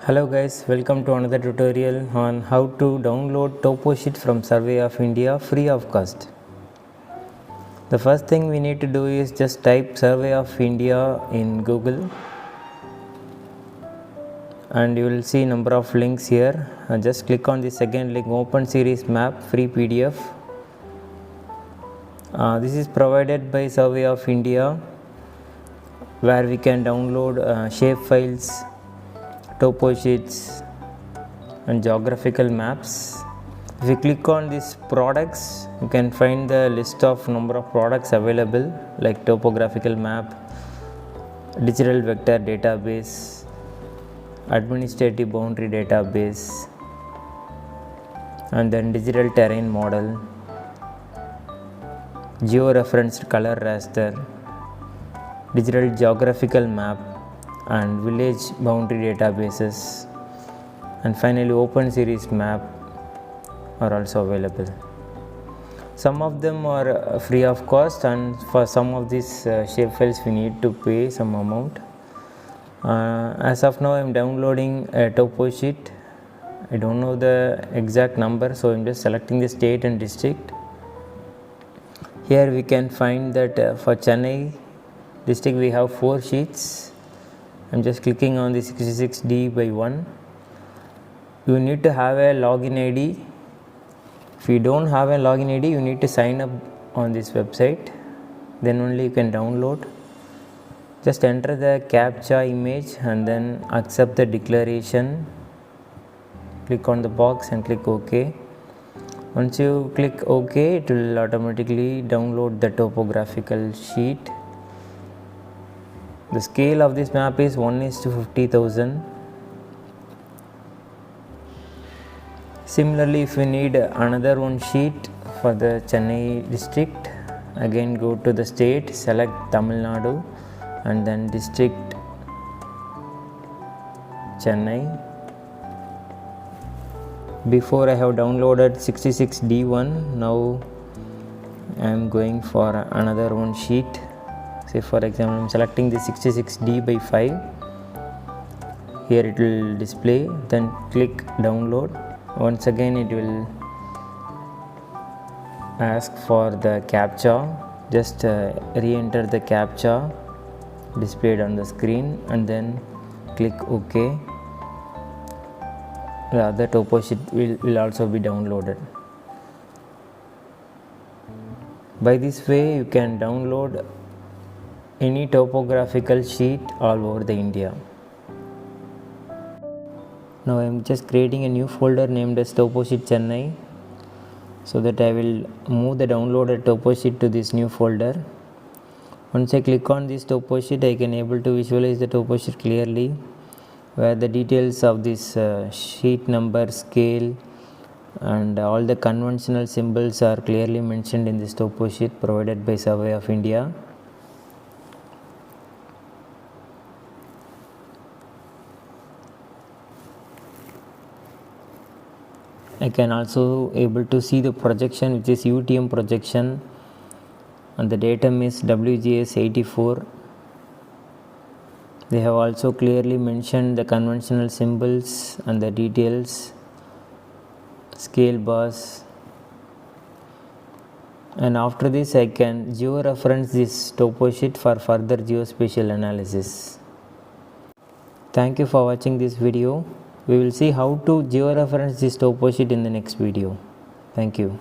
Hello guys, welcome to another tutorial on how to download Toposheet from Survey of India free of cost. The first thing we need to do is just type Survey of India in Google and you will see number of links here. Just click on the second link, Open Series Map free PDF. This is provided by Survey of India where we can download shape files, Toposheets and geographical maps. If you click on these products, you can find the list of number of products available like topographical map, digital vector database, administrative boundary database, and then digital terrain model, geo-referenced color raster, digital geographical map, and village boundary databases, and finally open series map are also available. Some of them are free of cost, and for some of these shape files we need to pay some amount. As of now I am downloading a Toposheet. I don't know the exact number, so I am just selecting the state and district. Here we can find that for Chennai district we have 4 sheets. I am just clicking on the 66D by 1. You need to have a login ID. If you don't have a login ID, you need to sign up on this website. Then only you can download. Just enter the CAPTCHA image and then accept the declaration. Click on the box and click OK. Once you click OK, it will automatically download the topographical sheet. The scale of this map is 1:50,000. Similarly, if you need another one sheet for the Chennai district, again go to the state, select Tamil Nadu and then district Chennai. Before I have downloaded 66D1, now I am going for another one sheet. Say for example I am selecting the 66D by 5. Here it will display, then click download. Once again it will ask for the CAPTCHA. Just re-enter the CAPTCHA displayed on the screen and then click OK. The other Toposheet will also be downloaded. By this way you can download any topographical sheet all over the India. Now I am just creating a new folder named as Toposheet Chennai, so that I will move the downloaded Toposheet to this new folder. Once I click on this Toposheet, I can able to visualize the Toposheet clearly, where the details of this sheet number, scale and all the conventional symbols are clearly mentioned in this Toposheet provided by Survey of India. I can also able to see the projection, which is UTM projection, and the datum is WGS 84. They have also clearly mentioned the conventional symbols and the details, scale bars, and after this I can geo-reference this Toposheet for further geospatial analysis. Thank you for watching this video. We will see how to geo-reference this Toposheet in the next video. Thank you.